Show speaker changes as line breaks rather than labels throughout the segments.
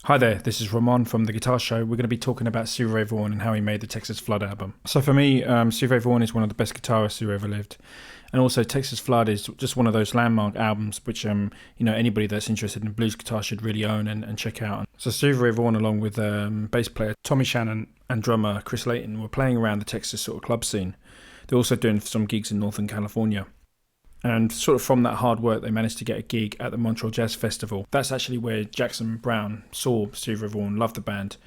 Hi there, this is Ramon from The Guitar Show. We're going to be talking about Stevie Ray Vaughan and how he made the Texas Flood album. So for me, Stevie Ray Vaughan is one of the best guitarists who ever lived. And also Texas Flood is just one of those landmark albums which anybody that's interested in blues guitar should really own and check out. So Stevie Ray Vaughan, along with bass player Tommy Shannon and drummer Chris Layton, were playing around the Texas sort of club scene. They're also doing some gigs in Northern California. And sort of from that hard work, they managed to get a gig at the Montreal Jazz Festival. That's actually where Jackson Browne saw Stevie Ray Vaughan, loved the band,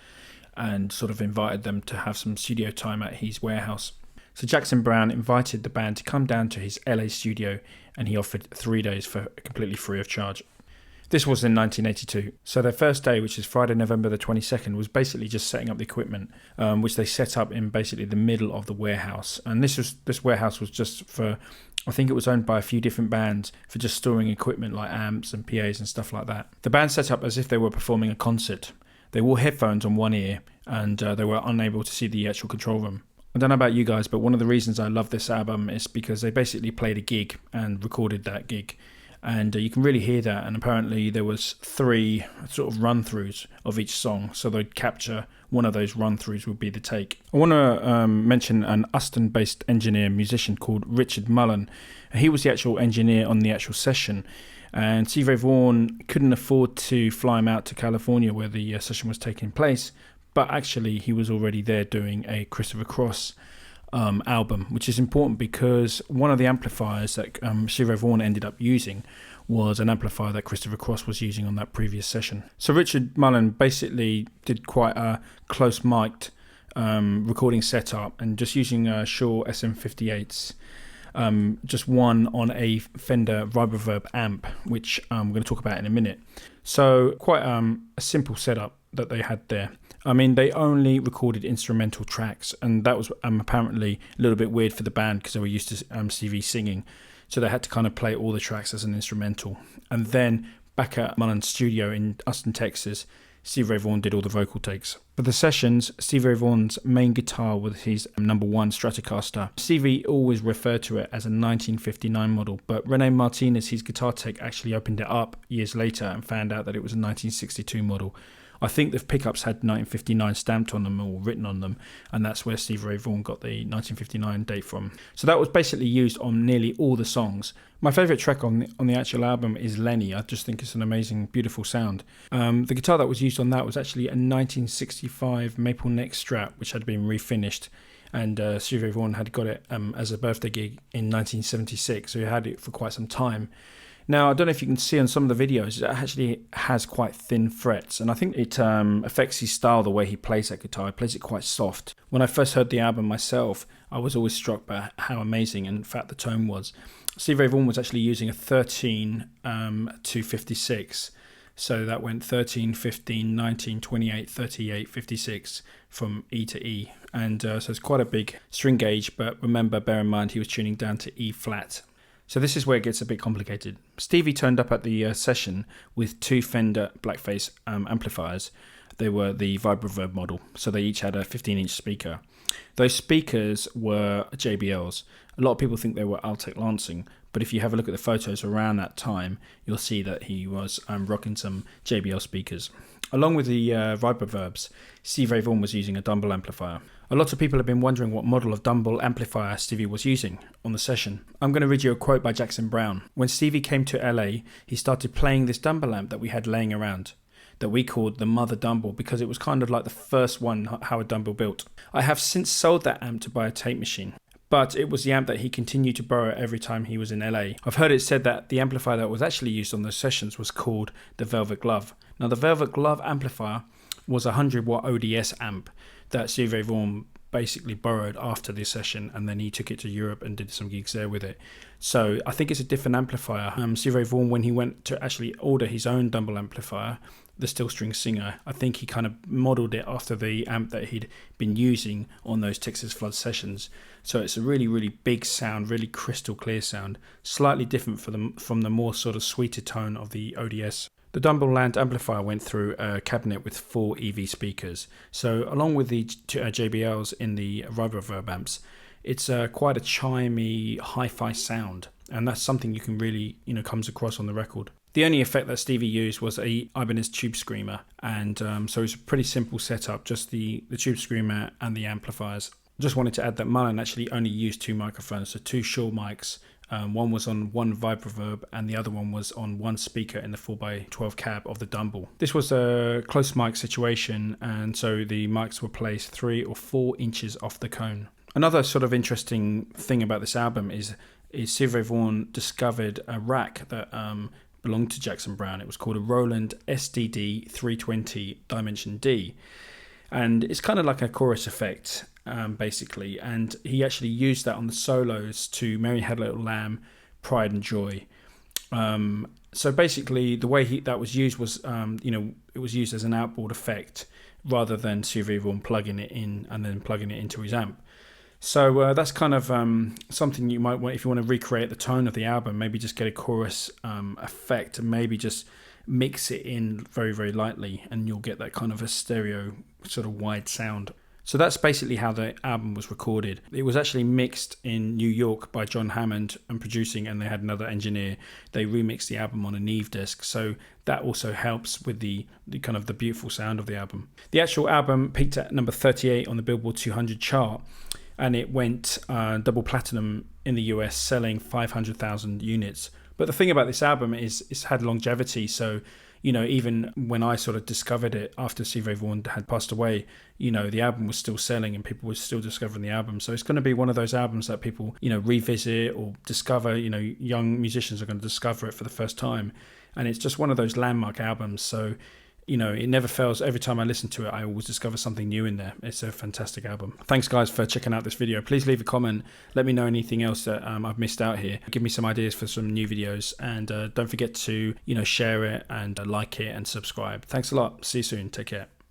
and sort of invited them to have some studio time at his warehouse. So Jackson Browne invited the band to come down to his LA studio, and he offered 3 days for completely free of charge. This was in 1982. So their first day, which is Friday, November the 22nd, was basically just setting up the equipment, which they set up in basically the middle of the warehouse. And this warehouse was just for, I think it was owned by a few different bands for just storing equipment like amps and PAs and stuff like that. The band set up as if they were performing a concert. They wore headphones on one ear and they were unable to see the actual control room. I don't know about you guys, but one of the reasons I love this album is because they basically played a gig and recorded that gig. And you can really hear that, and apparently there was 3 sort of run-throughs of each song, so they'd capture one of those run-throughs would be the take. I want to mention an Austin-based engineer musician called Richard Mullen. He was the actual engineer on the actual session, and Stevie Ray Vaughan couldn't afford to fly him out to California where the session was taking place, but actually he was already there doing a Christopher Cross album, which is important because one of the amplifiers that Stevie Ray Vaughan ended up using was an amplifier that Christopher Cross was using on that previous session. So Richard Mullen basically did quite a close mic'd recording setup and just using Shure SM58s, just one on a Fender Vibroverb amp, which I'm going to talk about in a minute. So quite a simple setup that they had there. I mean, they only recorded instrumental tracks, and that was apparently a little bit weird for the band because they were used to Stevie singing. So they had to kind of play all the tracks as an instrumental. And then back at Mullen's studio in Austin, Texas, Stevie Ray Vaughan did all the vocal takes. For the sessions, Stevie Ray Vaughan's main guitar was his number 1 Stratocaster. Stevie always referred to it as a 1959 model, but Rene Martinez, his guitar tech, actually opened it up years later and found out that it was a 1962 model. I think the pickups had 1959 stamped on them or written on them, and that's where Stevie Ray Vaughan got the 1959 date from. So that was basically used on nearly all the songs. My favourite track on the actual album is Lenny. I just think it's an amazing, beautiful sound. The guitar that was used on that was actually a 1965 maple neck Strat, which had been refinished, and Stevie Ray Vaughan had got it as a birthday gig in 1976, so he had it for quite some time. Now, I don't know if you can see on some of the videos, it actually has quite thin frets, and I think it affects his style, the way he plays that guitar. He plays it quite soft. When I first heard the album myself, I was always struck by how amazing and fat the tone was. Stevie Ray Vaughan was actually using a 13 to 56, so that went 13, 15, 19, 28, 38, 56 from E to E, and so it's quite a big string gauge, but remember, bear in mind, he was tuning down to E flat. So this is where it gets a bit complicated. Stevie turned up at the session with 2 Fender Blackface amplifiers. They were the Vibroverb model, so they each had a 15-inch speaker. Those speakers were JBLs. A lot of people think they were Altec Lansing, but if you have a look at the photos around that time, you'll see that he was rocking some JBL speakers. Along with the Vibroverbs, Stevie Ray Vaughan was using a Dumble amplifier. A lot of people have been wondering what model of Dumble amplifier Stevie was using on the session. I'm going to read you a quote by Jackson Browne. When Stevie came to LA, he started playing this Dumble amp that we had laying around, that we called the Mother Dumble because it was kind of like the first one Howard Dumble built. I have since sold that amp to buy a tape machine, but it was the amp that he continued to borrow every time he was in LA. I've heard it said that the amplifier that was actually used on those sessions was called the Velvet Glove. Now, the Velvet Glove amplifier was a 100-watt ODS amp that Stevie Ray Vaughan basically borrowed after this session, and then he took it to Europe and did some gigs there with it. So I think it's a different amplifier. Stevie Ray Vaughan, when he went to actually order his own Dumble amplifier, the Steel String Singer, I think he kind of modelled it after the amp that he'd been using on those Texas Flood sessions. So it's a really, really big sound, really crystal clear sound, slightly different from the more sort of sweeter tone of the ODS. The Dumble Land amplifier went through a cabinet with 4 EV speakers. So along with the JBLs in the Vibroverb amps, it's quite a chimey hi-fi sound, and that's something you can really, comes across on the record. The only effect that Stevie used was a Ibanez Tubescreamer, and so it's a pretty simple setup, just the Tubescreamer and the amplifiers. Just wanted to add that Mullen actually only used 2 microphones, so 2 Shure mics. One was on one vibroverb and the other one was on one speaker in the 4x12 cab of the Dumble. This was a close mic situation, and so the mics were placed 3 or 4 inches off the cone. Another sort of interesting thing about this album is Stevie Ray Vaughan discovered a rack that belonged to Jackson Browne. It was called a Roland SDD 320 Dimension D, and it's kind of like a chorus effect, basically, and he actually used that on the solos to Mary Had a Little Lamb, Pride and Joy. So basically the way that was used was, it was used as an outboard effect rather than Stevie Ray Vaughan plugging it in and then plugging it into his amp. So that's kind of something you might want if you want to recreate the tone of the album. Maybe just get a chorus effect and maybe just mix it in very, very lightly, and you'll get that kind of a stereo sort of wide sound. So that's basically how the album was recorded. It was actually mixed in New York by John Hammond and producing, and they had another engineer. They remixed the album on a Neve disc, so that also helps with the kind of the beautiful sound of the album. The actual album peaked at number 38 on the Billboard 200 chart, and it went double platinum in the US, selling 500,000 units. But the thing about this album is it's had longevity, so even when I sort of discovered it after Stevie Ray Vaughan had passed away, the album was still selling and people were still discovering the album. So it's going to be one of those albums that people, revisit or discover, young musicians are going to discover it for the first time. And it's just one of those landmark albums. So, it never fails. Every time I listen to it, I always discover something new in there. It's a fantastic album. Thanks, guys, for checking out this video. Please leave a comment. Let me know anything else that I've missed out here. Give me some ideas for some new videos. And don't forget to, share it and like it and subscribe. Thanks a lot. See you soon. Take care.